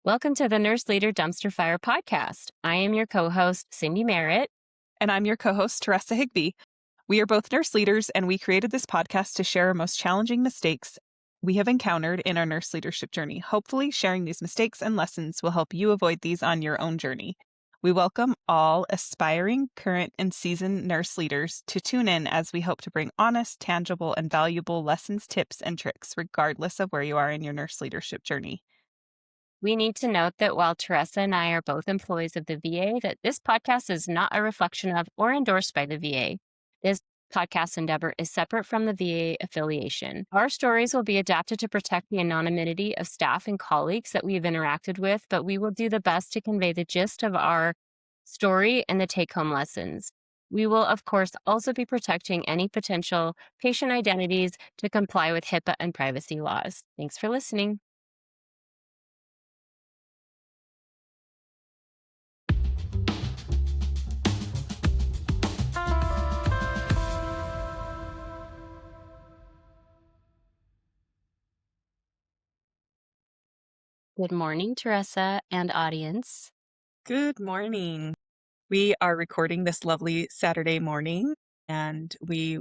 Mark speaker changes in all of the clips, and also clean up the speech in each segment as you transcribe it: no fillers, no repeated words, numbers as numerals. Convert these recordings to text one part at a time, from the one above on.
Speaker 1: Welcome to the Nurse Leader Dumpster Fire podcast. I am your co-host, Cindy Merritt.
Speaker 2: And I'm your co-host, Taresa Higbee. We are both nurse leaders, and we created this podcast to share our most challenging mistakes we have encountered in our nurse leadership journey. Hopefully, sharing these mistakes and lessons will help you avoid these on your own journey. We welcome all aspiring, current, and seasoned nurse leaders to tune in as we hope to bring honest, tangible, and valuable lessons, tips, and tricks, regardless of where you are in your nurse leadership journey.
Speaker 1: We need to note that while Taresa and I are both employees of the VA, that this podcast is not a reflection of or endorsed by the VA. This podcast endeavor is separate from the VA affiliation. Our stories will be adapted to protect the anonymity of staff and colleagues that we have interacted with, but we will do the best to convey the gist of our story and the take-home lessons. We will, of course, also be protecting any potential patient identities to comply with HIPAA and privacy laws. Thanks for listening. Good morning, Taresa and audience.
Speaker 2: Good morning. We are recording this lovely Saturday morning, and we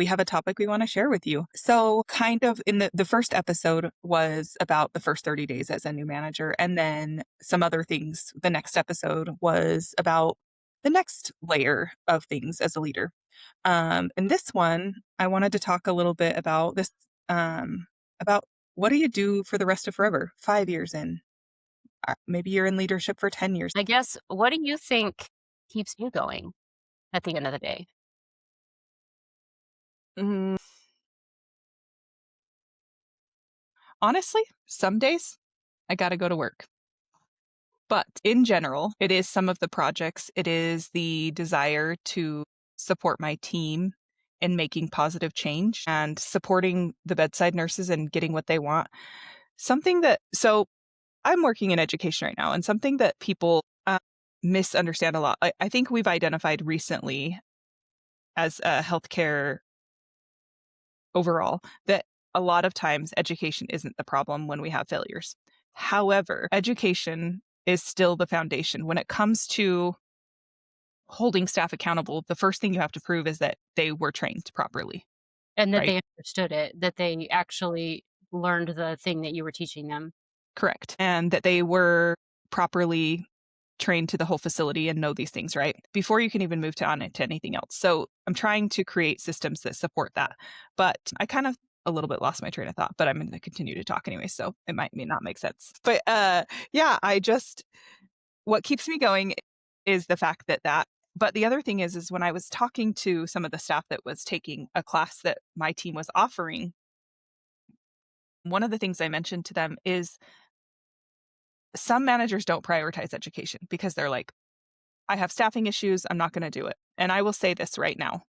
Speaker 2: have a topic we want to share with you. So kind of in the first episode was about the first 30 days as a new manager, and then some other things. The next episode was about the next layer of things as a leader. And this one, I wanted to talk a little bit about this, about what do you do for the rest of forever, 5 years in? Maybe you're in leadership for 10 years.
Speaker 1: I guess, what do you think keeps you going at the end of the day?
Speaker 2: Mm, Honestly, some days I got to go to work. But in general, it is some of the projects. It is the desire to support my team in making positive change and supporting the bedside nurses and getting what they want. So I'm working in education right now, and something that people misunderstand a lot. I think we've identified recently as a healthcare overall that a lot of times education isn't the problem when we have failures. However, education is still the foundation. When it comes to holding staff accountable, the first thing you have to prove is that they were trained properly.
Speaker 1: And that
Speaker 2: Right.
Speaker 1: they understood it, that they actually learned the thing that you were teaching them.
Speaker 2: Correct. And that they were properly trained to the whole facility and know these things, right? Before you can even move to anything else. So I'm trying to create systems that support that. But I kind of a little bit lost my train of thought, but I'm going to continue to talk anyway, so it may not make sense. But yeah, what keeps me going is the fact that but the other thing is when I was talking to some of the staff that was taking a class that my team was offering, one of the things I mentioned to them is some managers don't prioritize education because they're like, I have staffing issues, I'm not going to do it. And I will say this right now.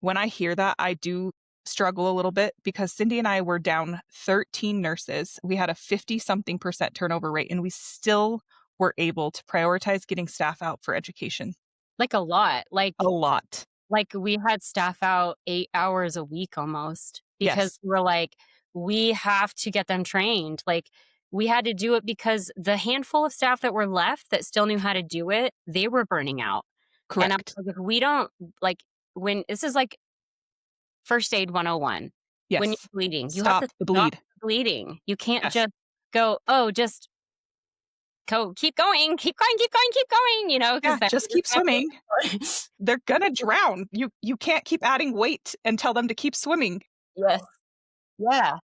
Speaker 2: When I hear that, I do struggle a little bit because Cindy and I were down 13 nurses. We had a 50-something% turnover rate, and we still were able to prioritize getting staff out for education.
Speaker 1: Like a lot.
Speaker 2: A lot.
Speaker 1: Like we had staff out 8 hours a week almost because we're like, we have to get them trained. Like we had to do it because the handful of staff that were left that still knew how to do it, they were burning out. And I'm
Speaker 2: Correct.
Speaker 1: like, we don't like when this is like first aid 101.
Speaker 2: Yes.
Speaker 1: When you're bleeding, you
Speaker 2: Stop
Speaker 1: have to
Speaker 2: the
Speaker 1: stop
Speaker 2: bleed.
Speaker 1: the bleeding. You can't
Speaker 2: Yes.
Speaker 1: just go, just go, keep going, keep going, keep going, keep going,
Speaker 2: Yeah, just keep swimming. They're gonna drown. You can't keep adding weight and tell them to keep swimming.
Speaker 1: Yes. Yeah.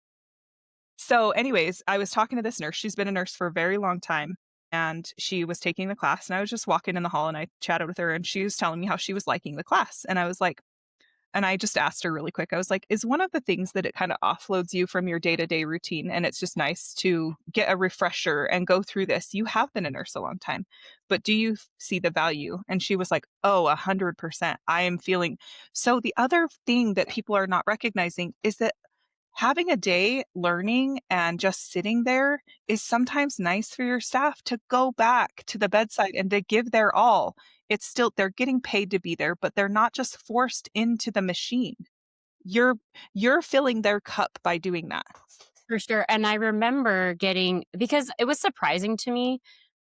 Speaker 2: So anyways, I was talking to this nurse. She's been a nurse for a very long time, and she was taking the class, and I was just walking in the hall and I chatted with her, and she was telling me how she was liking the class. And I was like, and I just asked her really quick, I was like, is one of the things that it kind of offloads you from your day-to-day routine, and it's just nice to get a refresher and go through this? You have been a nurse a long time, but do you see the value? And she was like, oh, 100%. I am feeling. So the other thing that people are not recognizing is that having a day learning and just sitting there is sometimes nice for your staff to go back to the bedside and to give their all. It's still, they're getting paid to be there, but they're not just forced into the machine. You're filling their cup by doing that.
Speaker 1: For sure. And I remember because it was surprising to me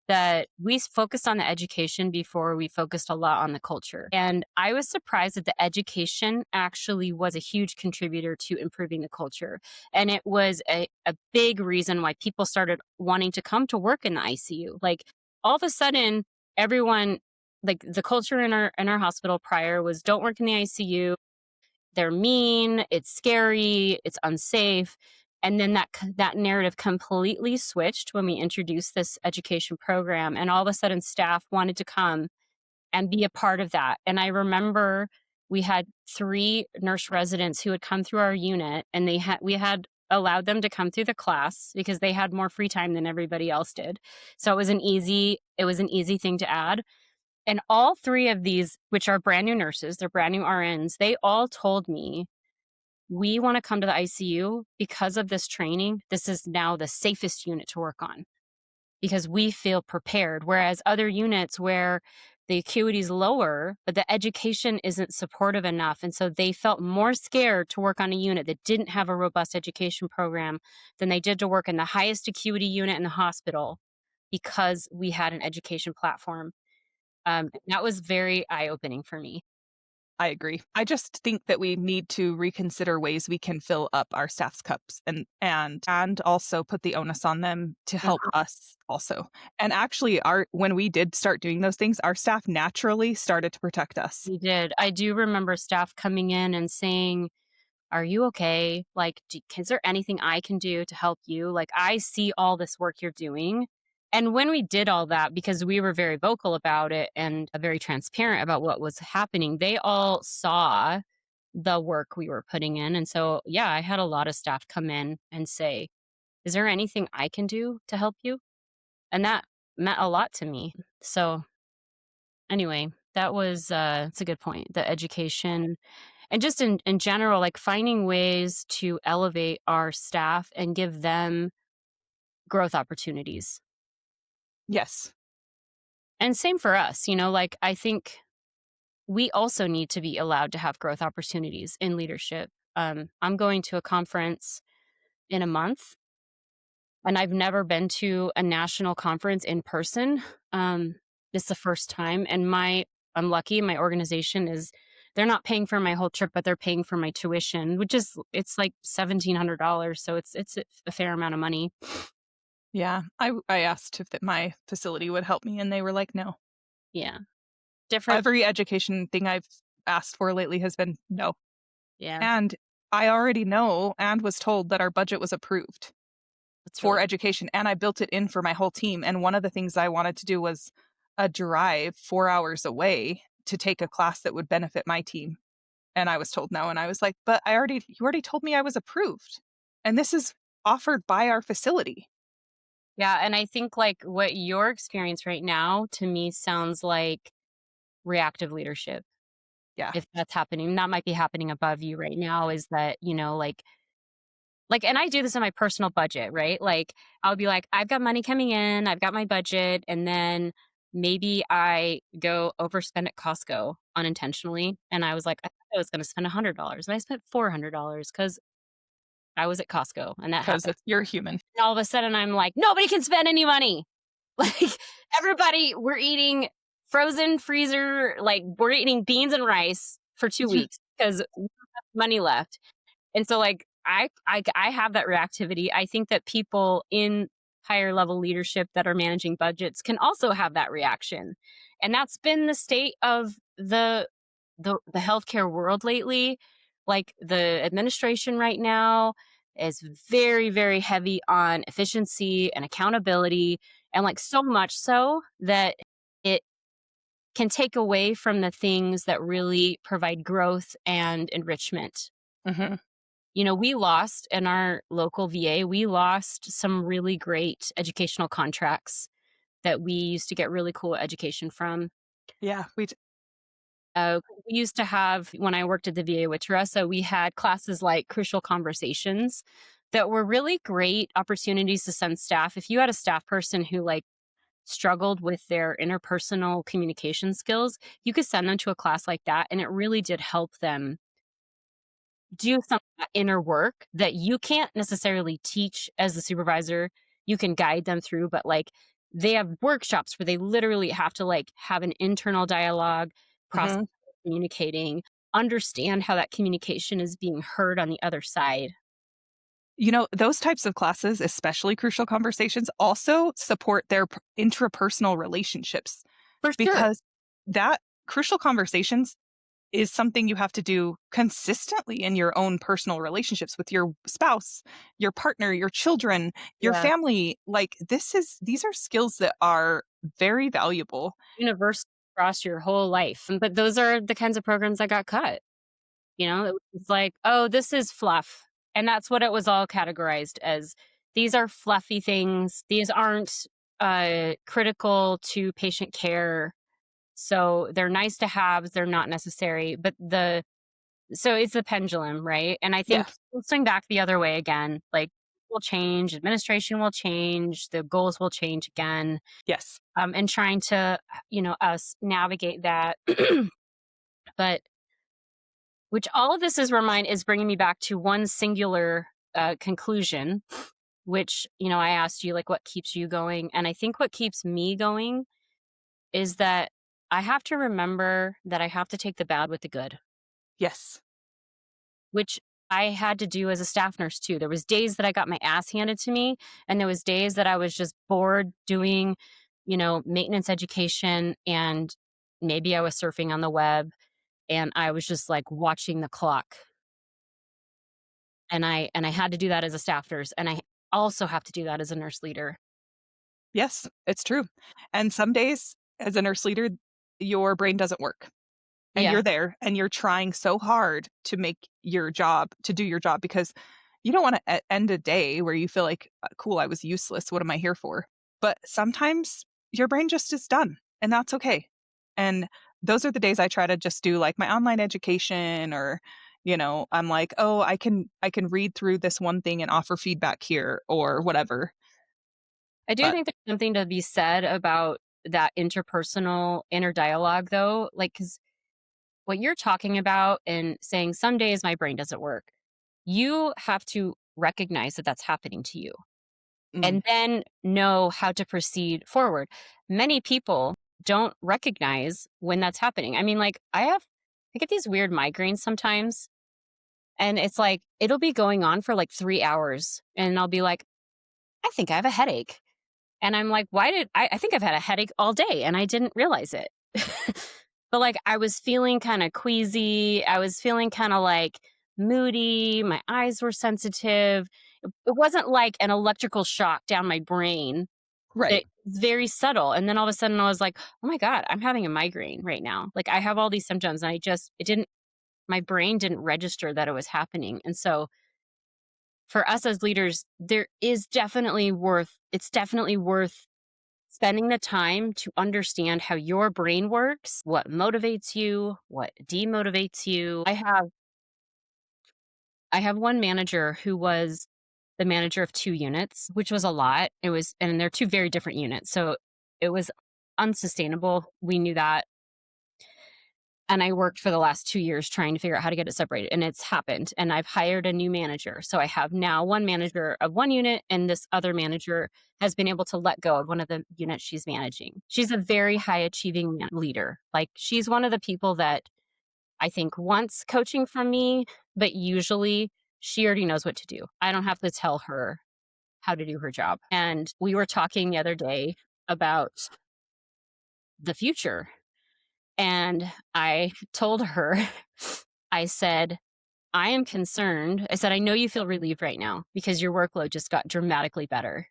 Speaker 1: that we focused on the education before we focused a lot on the culture. And I was surprised that the education actually was a huge contributor to improving the culture. And it was a big reason why people started wanting to come to work in the ICU. Like all of a sudden, everyone, like the culture in our hospital prior was don't work in the ICU. They're mean, it's scary, it's unsafe. And then that narrative completely switched when we introduced this education program. And all of a sudden, staff wanted to come and be a part of that. And I remember we had 3 nurse residents who had come through our unit, and we had allowed them to come through the class because they had more free time than everybody else did. So it was an easy thing to add. And all 3 of these, which are brand new nurses, they're brand new RNs, they all told me, we want to come to the ICU because of this training. This is now the safest unit to work on because we feel prepared. Whereas other units where the acuity is lower, but the education isn't supportive enough. And so they felt more scared to work on a unit that didn't have a robust education program than they did to work in the highest acuity unit in the hospital because we had an education platform. That was very eye-opening for me.
Speaker 2: I agree. I just think that we need to reconsider ways we can fill up our staff's cups and also put the onus on them to help
Speaker 1: Uh-huh.
Speaker 2: us also. And actually our when we did start doing those things, our staff naturally started to protect us.
Speaker 1: We did. I do remember staff coming in and saying, "Are you okay? Like, is there anything I can do to help you? Like, I see all this work you're doing." And when we did all that, because we were very vocal about it and very transparent about what was happening, they all saw the work we were putting in. And so, yeah, I had a lot of staff come in and say, "Is there anything I can do to help you?" And that meant a lot to me. So, anyway, it's a good point. The education and just in general, like finding ways to elevate our staff and give them growth opportunities.
Speaker 2: Yes.
Speaker 1: And same for us, like I think we also need to be allowed to have growth opportunities in leadership. I'm going to a conference in a month, and I've never been to a national conference in person. It's the first time, and I'm lucky. My organization they're not paying for my whole trip, but they're paying for my tuition, which is it's like $1,700, so it's a fair amount of money.
Speaker 2: Yeah. I asked if that my facility would help me and they were like, "No."
Speaker 1: Yeah, different.
Speaker 2: Every education thing I've asked for lately has been no.
Speaker 1: Yeah,
Speaker 2: And I already know and was told that our budget was approved
Speaker 1: that's
Speaker 2: for
Speaker 1: really
Speaker 2: education, and I built it in for my whole team, and one of the things I wanted to do was a drive 4 hours away to take a class that would benefit my team, and I was told no, and I was like, "But you already told me I was approved, and this is offered by our facility."
Speaker 1: yeah. And I think like what your experience right now to me sounds like reactive leadership.
Speaker 2: Yeah,
Speaker 1: If that's happening, that might be happening above you right now. Is that and I do this in my personal budget, right? Like, I'll be like, I've got money coming in, I've got my budget, and then maybe I go overspend at Costco unintentionally. And I was like, I thought I was going to spend $100, and I spent $400 because I was at Costco, and that
Speaker 2: because
Speaker 1: happened.
Speaker 2: you're human.
Speaker 1: And all of a sudden, I'm like, nobody can spend any money. Like, everybody, we're eating frozen freezer, like, we're eating beans and rice for 2 weeks because we don't have money left. And so like I have that reactivity. I think that people in higher level leadership that are managing budgets can also have that reaction. And that's been the state of the healthcare world lately. Like the administration right now is very, very heavy on efficiency and accountability, and like so much so that it can take away from the things that really provide growth and enrichment.
Speaker 2: Mhm.
Speaker 1: We lost in our local VA, we lost some really great educational contracts that we used to get really cool education from.
Speaker 2: Yeah,
Speaker 1: We used to have, when I worked at the VA with Taresa, we had classes like Crucial Conversations that were really great opportunities to send staff. If you had a staff person who like struggled with their interpersonal communication skills, you could send them to a class like that, and it really did help them do some inner work that you can't necessarily teach as the supervisor. You can guide them through, but like they have workshops where they literally have to like have an internal dialogue, process
Speaker 2: Mhm.
Speaker 1: communicating, understand how that communication is being heard on the other side.
Speaker 2: Those types of classes, especially crucial conversations, also support their intrapersonal relationships
Speaker 1: For sure.
Speaker 2: because that crucial conversations is something you have to do consistently in your own personal relationships with your spouse, your partner, your children, your
Speaker 1: Yeah.
Speaker 2: family. Like these are skills that are very valuable.
Speaker 1: Universal across your whole life. But those are the kinds of programs that got cut. It was like, oh, this is fluff. And that's what it was all categorized as. These are fluffy things. These aren't critical to patient care. So they're nice to have, they're not necessary. So it's the pendulum, right? And I
Speaker 2: Yeah.
Speaker 1: think we'll swing back the other way again. Like will change, administration will change, the goals will change again.
Speaker 2: Yes.
Speaker 1: And trying to, us navigate that. But which all of this is bringing me back to one singular conclusion, which, I asked you, like, what keeps you going? And I think what keeps me going is that I have to remember that I have to take the bad with the good,
Speaker 2: Yes.
Speaker 1: which I had to do as a staff nurse too. There was days that I got my ass handed to me, and there was days that I was just bored doing, maintenance education, and maybe I was surfing on the web and I was just like watching the clock. And I had to do that as a staff nurse, and I also have to do that as a nurse leader.
Speaker 2: Yes, it's true. And some days as a nurse leader, your brain doesn't work. And
Speaker 1: Yeah.
Speaker 2: you're there and you're trying so hard to do your job because you don't want to end a day where you feel like, cool, I was useless. What am I here for? But sometimes your brain just is done and that's okay. And those are the days I try to just do like my online education or, I'm like, oh, I can read through this one thing and offer feedback here or whatever.
Speaker 1: I do
Speaker 2: But
Speaker 1: think there's something to be said about that interpersonal inner dialogue, though, like, because what you're talking about and saying, "Some days my brain doesn't work," you have to recognize that that's happening to you
Speaker 2: mm,
Speaker 1: and then know how to proceed forward. Many people don't recognize when that's happening. I mean, like, I get these weird migraines sometimes. And it's like, it'll be going on for like 3 hours. And I'll be like, I think I have a headache. And I'm like, I think I've had a headache all day and I didn't realize it. But like, I was feeling kind of queasy. I was feeling kind of like moody. My eyes were sensitive. It wasn't like an electrical shock down my brain.
Speaker 2: right.
Speaker 1: It's very subtle. And then all of a sudden I was like, oh my God, I'm having a migraine right now. Like I have all these symptoms and my brain didn't register that it was happening. And so for us as leaders, it's definitely worth spending the time to understand how your brain works, what motivates you, what demotivates you. I have one manager who was the manager of 2 units, which was a lot. And they're two very different units. So it was unsustainable. We knew that. And I worked for the last 2 years trying to figure out how to get it separated. And it's happened. And I've hired a new manager. So I have now one manager of one unit, and this other manager has been able to let go of one of the units she's managing. She's a very high achieving leader. Like she's one of the people that I think wants coaching from me, but usually she already knows what to do. I don't have to tell her how to do her job. And we were talking the other day about the future. And I told her, I said, I am concerned. I said, I know you feel relieved right now because your workload just got dramatically better.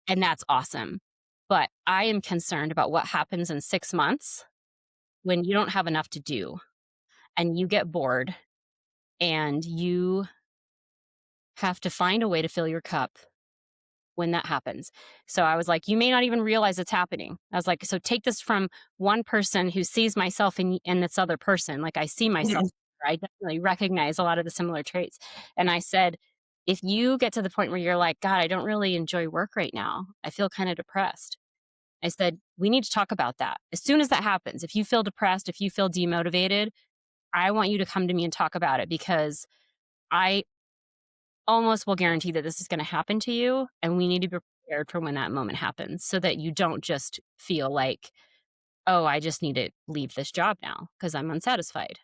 Speaker 1: And that's awesome. But I am concerned about what happens in 6 months when you don't have enough to do and you get bored and you have to find a way to fill your cup when that happens. So I was like, you may not even realize it's happening. I was like, so take this from one person who sees myself in this other person. Like I see myself,
Speaker 2: Mhm.
Speaker 1: I definitely recognize a lot of the similar traits. And I said, if you get to the point where you're like, God, I don't really enjoy work right now, I feel kind of depressed. I said, we need to talk about that. As soon as that happens, if you feel depressed, if you feel demotivated, I want you to come to me and talk about it because I almost will guarantee that this is going to happen to you. And we need to be prepared for when that moment happens so that you don't just feel like, oh, I just need to leave this job now because I'm unsatisfied.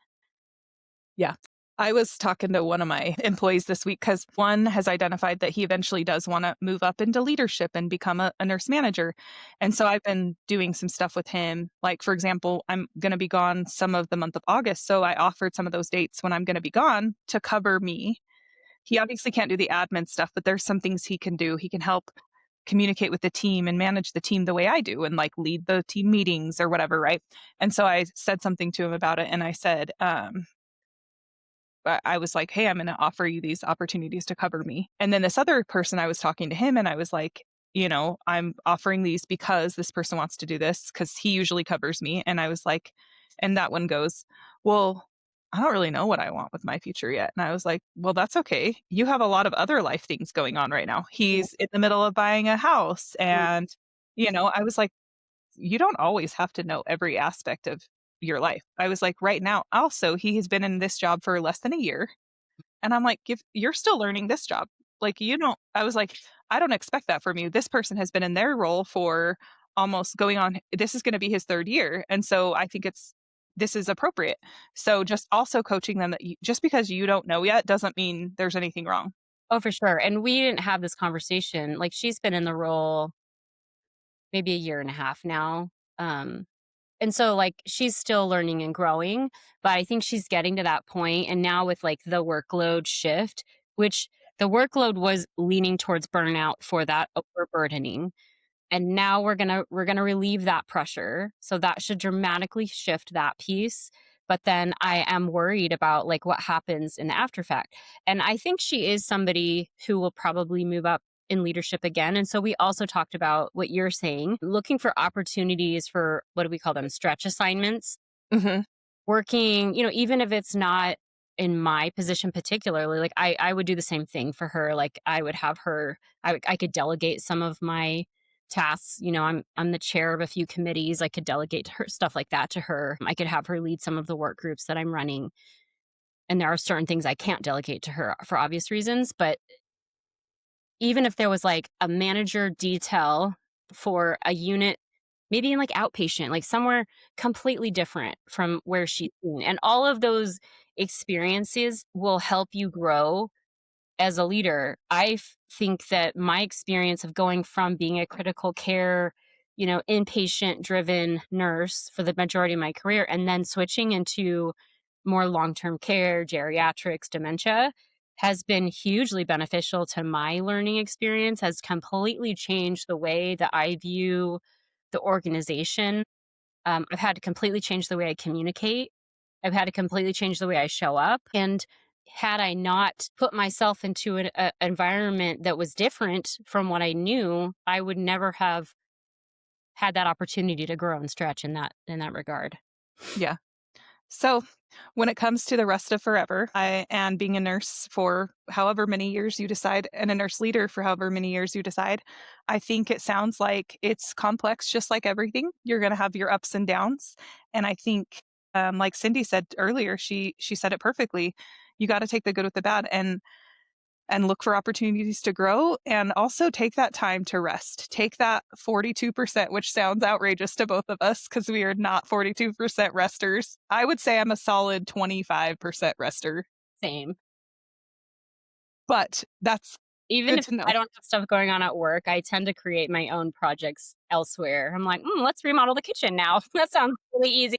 Speaker 2: Yeah. I was talking to one of my employees this week because one has identified that he eventually does want to move up into leadership and become a nurse manager. And so I've been doing some stuff with him. Like, for example, I'm going to be gone some of the month of August. So I offered some of those dates when I'm going to be gone to cover me. He obviously can't do the admin stuff, but there's some things he can do. He can help communicate with the team and manage the team the way I do and like lead the team meetings or whatever, right? And so I said something to him about it and I said, I was like, "Hey, I'm gonna offer you these opportunities to cover me." And then this other person, I was talking to him and I was like, "I'm offering these because this person wants to do this because he usually covers me." And I was like, and that one goes, "Well, I don't really know what I want with my future yet." And I was like, "Well, that's okay. You have a lot of other life things going on right now." He's in the middle of buying a house and, I was like, you don't always have to know every aspect of your life. I was like, right now, also, he has been in this job for less than a year. And I'm like, you're still learning this job. Like, I was like, I don't expect that from you. This person has been in their role for almost going on, this is going to be his third year. And so I think this is appropriate. So just also coaching them that just because you don't know yet doesn't mean there's anything wrong.
Speaker 1: Oh, for sure. And we didn't have this conversation. Like she's been in the role maybe a year and a half now. Um, and so like she's still learning and growing, but I think she's getting to that point. And now with like the workload shift, which the workload was leaning towards burnout for that overburdening. And now we're gonna relieve that pressure. So that should dramatically shift that piece. But then I am worried about like what happens in the after fact. And I think she is somebody who will probably move up in leadership again. And so we also talked about what you're saying, looking for opportunities for what do we call them? Stretch assignments,
Speaker 2: Hmm.
Speaker 1: working, even if it's not in my position particularly, like I would do the same thing for her. Like I would have her, I could delegate some of my tasks. I'm the chair of a few committees. I could delegate to her stuff like that to her. I could have her lead some of the work groups that I'm running. And there are certain things I can't delegate to her for obvious reasons. But even if there was like a manager detail for a unit, maybe in like outpatient, like somewhere completely different from where she's been. And all of those experiences will help you grow as a leader. Think that my experience of going from being a critical care, inpatient driven nurse for the majority of my career and then switching into more long-term care, geriatrics, dementia has been hugely beneficial to my learning experience, has completely changed the way that I view the organization. I've had to completely change the way I communicate. I've had to completely change the way I show up. And had I not put myself into an environment that was different from what I knew, I would never have had that opportunity to grow and stretch in that regard.
Speaker 2: Yeah. So, when it comes to the rest of forever, and being a nurse for however many years you decide, and a nurse leader for however many years you decide, I think it sounds like it's complex, just like everything. You're going to have your ups and downs, and I think, like Cindy said earlier, she said it perfectly. You got to take the good with the bad, and look for opportunities to grow and also take that time to rest. Take that 42%, which sounds outrageous to both of us because we are not 42% resters. I would say I'm a solid 25% rester,
Speaker 1: Same.
Speaker 2: but that's
Speaker 1: Even
Speaker 2: good
Speaker 1: if
Speaker 2: to know.
Speaker 1: I don't have stuff going on at work, I tend to create my own projects elsewhere. I'm like, let's remodel the kitchen now. That sounds really easy.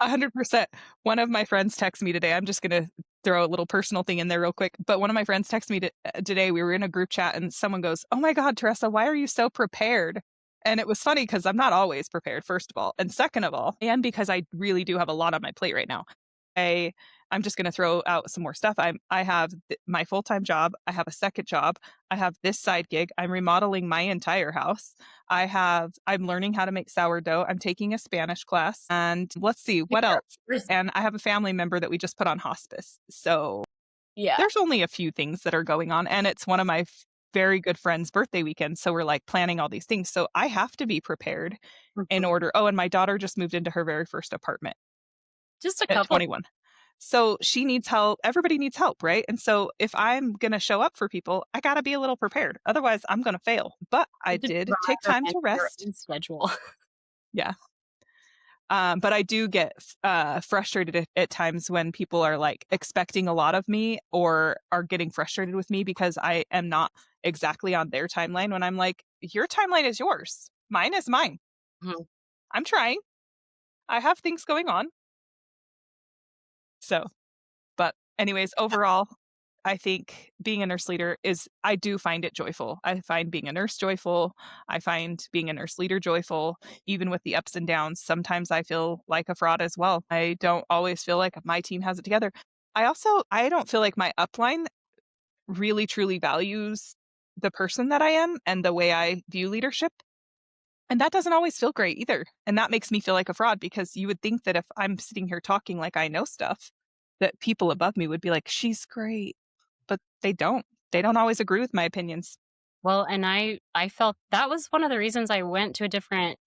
Speaker 2: 100%. One of my friends texted me today. I'm just going to throw a little personal thing in there real quick. But one of my friends texted me today. We were in a group chat and someone goes, "Oh my God, Teresa, why are you so prepared?" And it was funny because I'm not always prepared, first of all. And second of all, and because I really do have a lot on my plate right now. I, I'm just going to throw out some more stuff. I have my full-time job. I have a second job. I have this side gig. I'm remodeling my entire house. I'm learning how to make sourdough. I'm taking a Spanish class. And let's see, what else? And I have a family member that we just put on hospice. So
Speaker 1: Yeah.
Speaker 2: there's only a few things that are going on. And it's one of my very good friend's birthday weekend. So we're like planning all these things. So I have to be prepared in
Speaker 1: Mhm.
Speaker 2: order. Oh, and my daughter just moved into her very first apartment
Speaker 1: Just a
Speaker 2: at
Speaker 1: couple.
Speaker 2: 21. So she needs help. Everybody needs help, right? And so if I'm going to show up for people, I got to be a little prepared. Otherwise, I'm going to fail. But I
Speaker 1: You have to
Speaker 2: did
Speaker 1: thrive
Speaker 2: take time
Speaker 1: around
Speaker 2: to
Speaker 1: your
Speaker 2: rest.
Speaker 1: own schedule.
Speaker 2: Yeah. But I do get frustrated at times when people are like expecting a lot of me or are getting frustrated with me because I am not exactly on their timeline when I'm like, your timeline is yours. Mine is mine.
Speaker 1: Mhm.
Speaker 2: I'm trying. I have things going on. So, but anyways, overall, I think being a nurse leader I do find it joyful. I find being a nurse joyful. I find being a nurse leader joyful, even with the ups and downs. Sometimes I feel like a fraud as well. I don't always feel like my team has it together. I don't feel like my upline really truly values the person that I am and the way I view leadership. And that doesn't always feel great either. And that makes me feel like a fraud because you would think that if I'm sitting here talking like I know stuff, that people above me would be like, she's great. But they don't. They don't always agree with my opinions.
Speaker 1: Well, and I felt that was one of the reasons I went to a different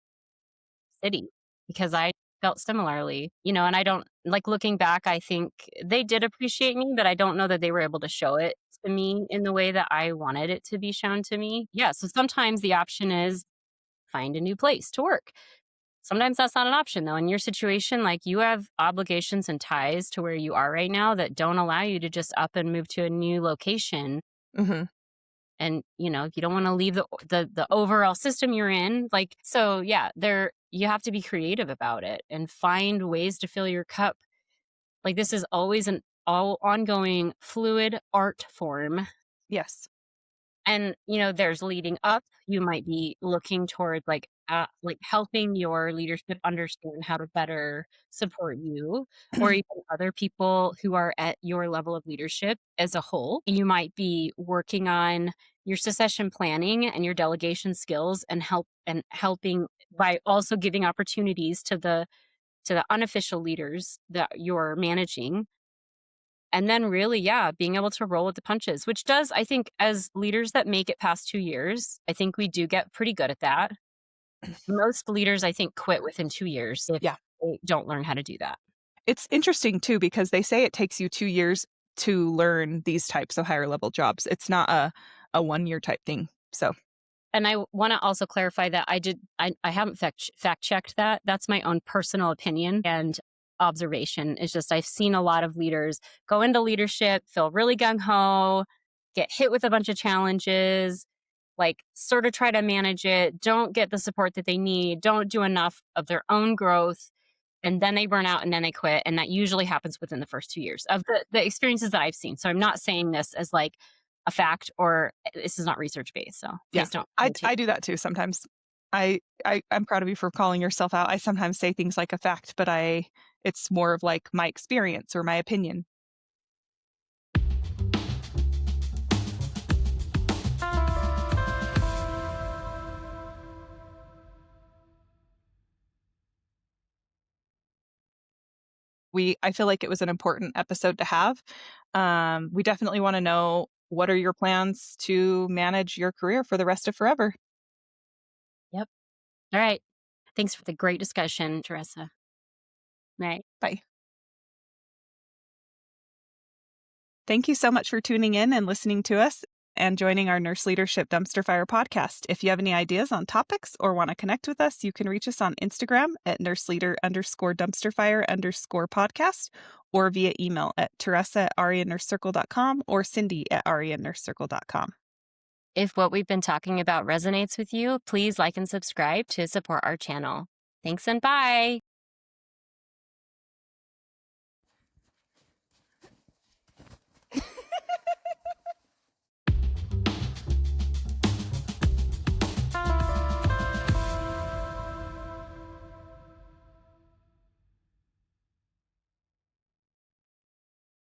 Speaker 1: city because I felt similarly, and I don't like looking back, I think they did appreciate me, but I don't know that they were able to show it to me in the way that I wanted it to be shown to me. Yeah. So sometimes the option is find a new place to work. Sometimes that's not an option though. In your situation, like you have obligations and ties to where you are right now that don't allow you to just up and move to a new location.
Speaker 2: Hmm.
Speaker 1: And if you don't want to leave the overall system you're in, like, so yeah, there you have to be creative about it and find ways to fill your cup. Like, this is always an all ongoing fluid art form.
Speaker 2: Yes.
Speaker 1: And there's leading up, you might be looking toward like helping your leadership understand how to better support you, or even other people who are at your level of leadership as a whole. You might be working on your succession planning and your delegation skills and helping by also giving opportunities to the unofficial leaders that you're managing. And then really, yeah, being able to roll with the punches, which does, I think, as leaders that make it past 2 years, I think we do get pretty good at that. Most leaders, I think, quit within 2 years if
Speaker 2: Yeah.
Speaker 1: they don't learn how to do that.
Speaker 2: It's interesting too, because they say it takes you 2 years to learn these types of higher level jobs. It's not a 1 year type thing. So,
Speaker 1: And I want to also clarify that I haven't fact checked that. That's my own personal opinion and observation. It's just I've seen a lot of leaders go into leadership, feel really gung ho, get hit with a bunch of challenges, like sort of try to manage it, don't get the support that they need, don't do enough of their own growth, and then they burn out and then they quit. And that usually happens within the first 2 years of the experiences that I've seen. So I'm not saying this as like a fact or this is not research based. So
Speaker 2: yeah,
Speaker 1: please don't.
Speaker 2: I do that too sometimes. I'm proud of you for calling yourself out. I sometimes say things like a fact, but it's more of like my experience or my opinion. I feel like it was an important episode to have. We definitely want to know, what are your plans to manage your career for the rest of forever?
Speaker 1: Yep. All right. Thanks for the great discussion, Teresa. All right.
Speaker 2: Bye. Thank you so much for tuning in and listening to us and joining our Nurse Leadership Dumpster Fire podcast. If you have any ideas on topics or want to connect with us, you can reach us on Instagram at nurseleader_dumpsterfire_podcast or via email at Teresa@arianursecircle.com or Cindy@arianursecircle.com.
Speaker 1: If what we've been talking about resonates with you, please like and subscribe to support our channel. Thanks and bye.